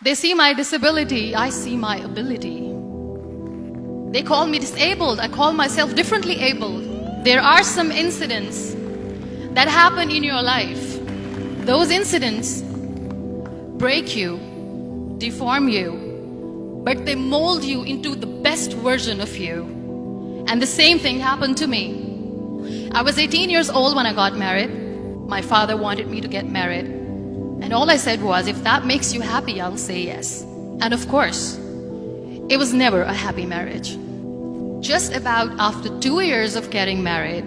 They see my disability, I see my ability. They call me disabled, I call myself differently abled. There are some incidents that happen in your life. Those incidents break you, deform you, but they mold you into the best version of you. And the same thing happened to me. I was 18 years old when I got married. My father wanted me to get married. And all I said was, if that makes you happy, I'll say yes. And of course, it was never a happy marriage. Just about after 2 years of getting married,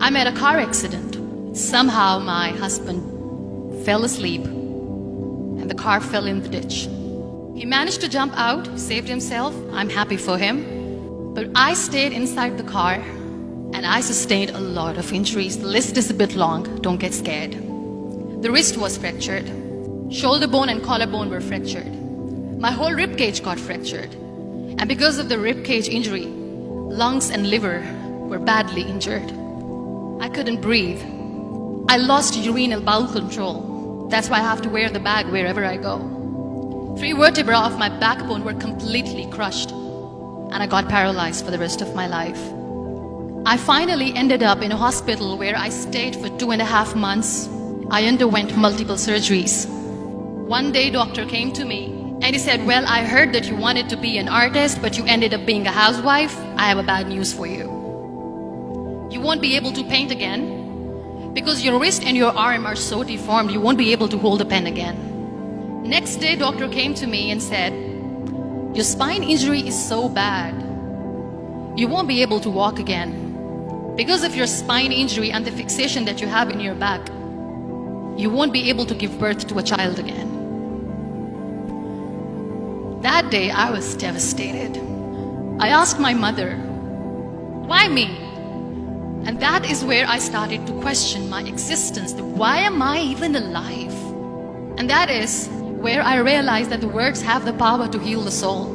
I met a car accident. Somehow my husband fell asleep and the car fell in the ditch. He managed to jump out, saved himself. I'm happy for him. But I stayed inside the car and I sustained a lot of injuries. The list is a bit long, don't get scared. The wrist was fractured. Shoulder bone and collarbone were fractured. My whole rib cage got fractured. And because of the rib cage injury, lungs and liver were badly injured. I couldn't breathe. I lost urinary bowel control. That's why I have to wear the bag wherever I go. 3 vertebrae of my backbone were completely crushed, and I got paralyzed for the rest of my life. I finally ended up in a hospital where I stayed for 2.5 months. I underwent multiple surgeries. One day, doctor came to me and he said, well, I heard that you wanted to be an artist, but you ended up being a housewife. I have a bad news for you. You won't be able to paint again because your wrist and your arm are so deformed, you won't be able to hold a pen again. Next day, doctor came to me and said, your spine injury is so bad, you won't be able to walk again. Because of your spine injury and the fixation that you have in your back, you won't be able to give birth to a child again. That day, I was devastated. I asked my mother, why me? And that is where I started to question my existence. Why am I even alive? And that is where I realized that the words have the power to heal the soul.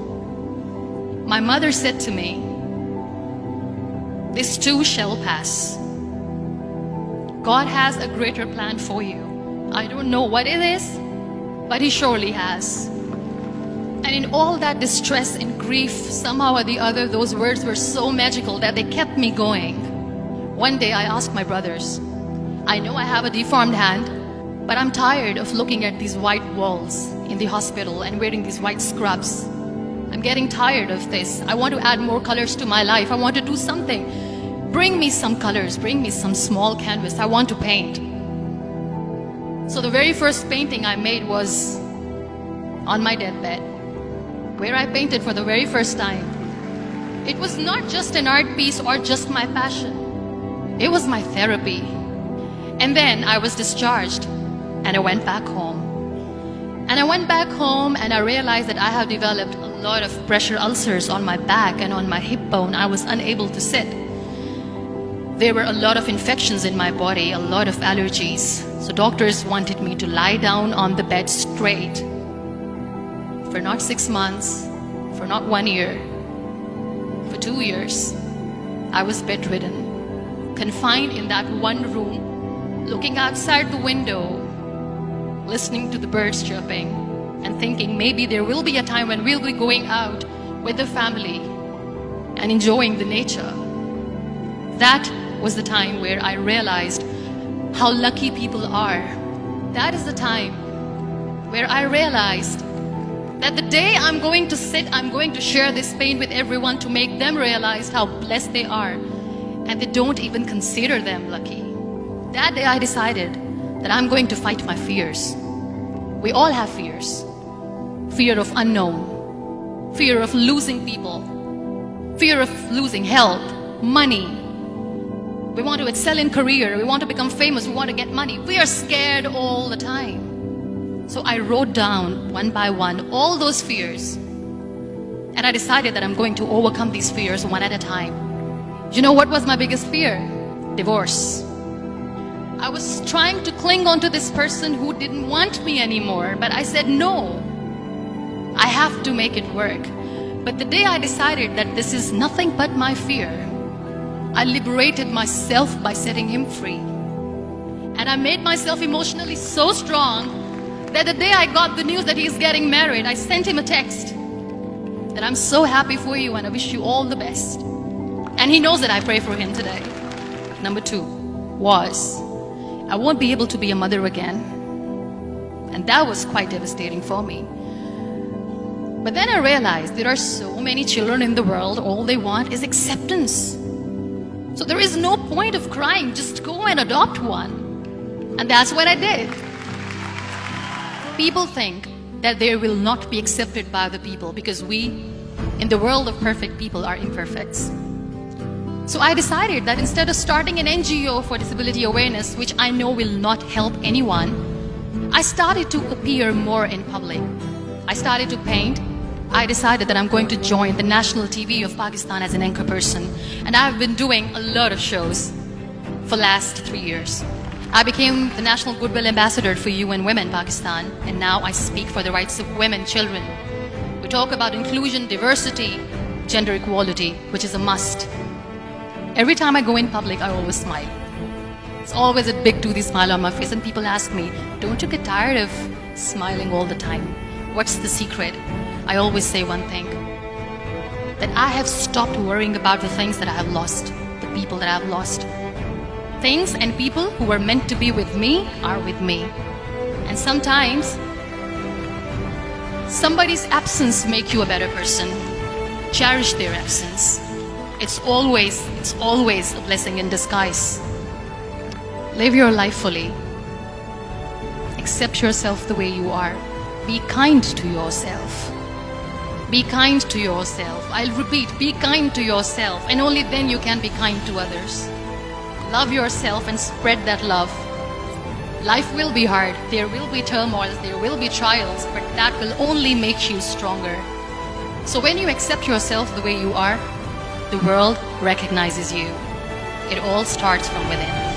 My mother said to me, this too shall pass. God has a greater plan for you. I don't know what it is, but He surely has. And in all that distress and grief, somehow or the other, those words were so magical that they kept me going. One day I asked my brothers, I know I have a deformed hand, but I'm tired of looking at these white walls in the hospital and wearing these white scrubs. I'm getting tired of this. I want to add more colors to my life. I want to do something. Bring me some colors, bring me some small canvas. I want to paint. So the very first painting I made was on my deathbed, where I painted for the very first time. It was not just an art piece or just my passion. It was my therapy. And then I was discharged and I went back home. And I went back home and I realized that I have developed a lot of pressure ulcers on my back and on my hip bone. I was unable to sit. There were a lot of infections in my body, a lot of allergies. So doctors wanted me to lie down on the bed straight for not 6 months, for not 1 year, for 2 years. I was bedridden, confined in that one room, looking outside the window, listening to the birds chirping, and thinking maybe there will be a time when we'll be going out with the family and enjoying the nature. That was the time where I realized how lucky people are. That is the time where I realized that the day I'm going to sit, I'm going to share this pain with everyone to make them realize how blessed they are, and they don't even consider them lucky. That day I decided that I'm going to fight my fears. We all have fears. Fear of unknown, fear of losing people, fear of losing health, money. We want to excel in career, we want to become famous, we want to get money. We are scared all the time. So I wrote down one by one all those fears. And I decided that I'm going to overcome these fears one at a time. You know what was my biggest fear? Divorce. I was trying to cling on to this person who didn't want me anymore, but I said no. I have to make it work. But the day I decided that this is nothing but my fear, I liberated myself by setting him free. And I made myself emotionally so strong that the day I got the news that he's getting married, I sent him a text that I'm so happy for you and I wish you all the best. And he knows that I pray for him today. Number 2 was, I won't be able to be a mother again. And that was quite devastating for me. But then I realized there are so many children in the world, all they want is acceptance. So there is no point of crying, just go and adopt one. And that's what I did. People think that they will not be accepted by the people because we, in the world of perfect people, are imperfects. So I decided that instead of starting an NGO for disability awareness, which I know will not help anyone, I started to appear more in public. I started to paint. I decided that I'm going to join the national TV of Pakistan as an anchor person. And I've been doing a lot of shows for the last 3 years. I became the National Goodwill Ambassador for UN Women Pakistan, and now I speak for the rights of women, children. We talk about inclusion, diversity, gender equality, which is a must. Every time I go in public, I always smile. It's always a big toothy smile on my face, and people ask me, don't you get tired of smiling all the time? What's the secret? I always say one thing, that I have stopped worrying about the things that I have lost, the people that I have lost. Things and people who were meant to be with me are with me. And sometimes, somebody's absence makes you a better person. Cherish their absence. It's always a blessing in disguise. Live your life fully. Accept yourself the way you are. Be kind to yourself. Be kind to yourself. I'll repeat, be kind to yourself, and only then you can be kind to others. Love yourself and spread that love. Life will be hard. There will be turmoils, there will be trials, but that will only make you stronger. So when you accept yourself the way you are, the world recognizes you. It all starts from within.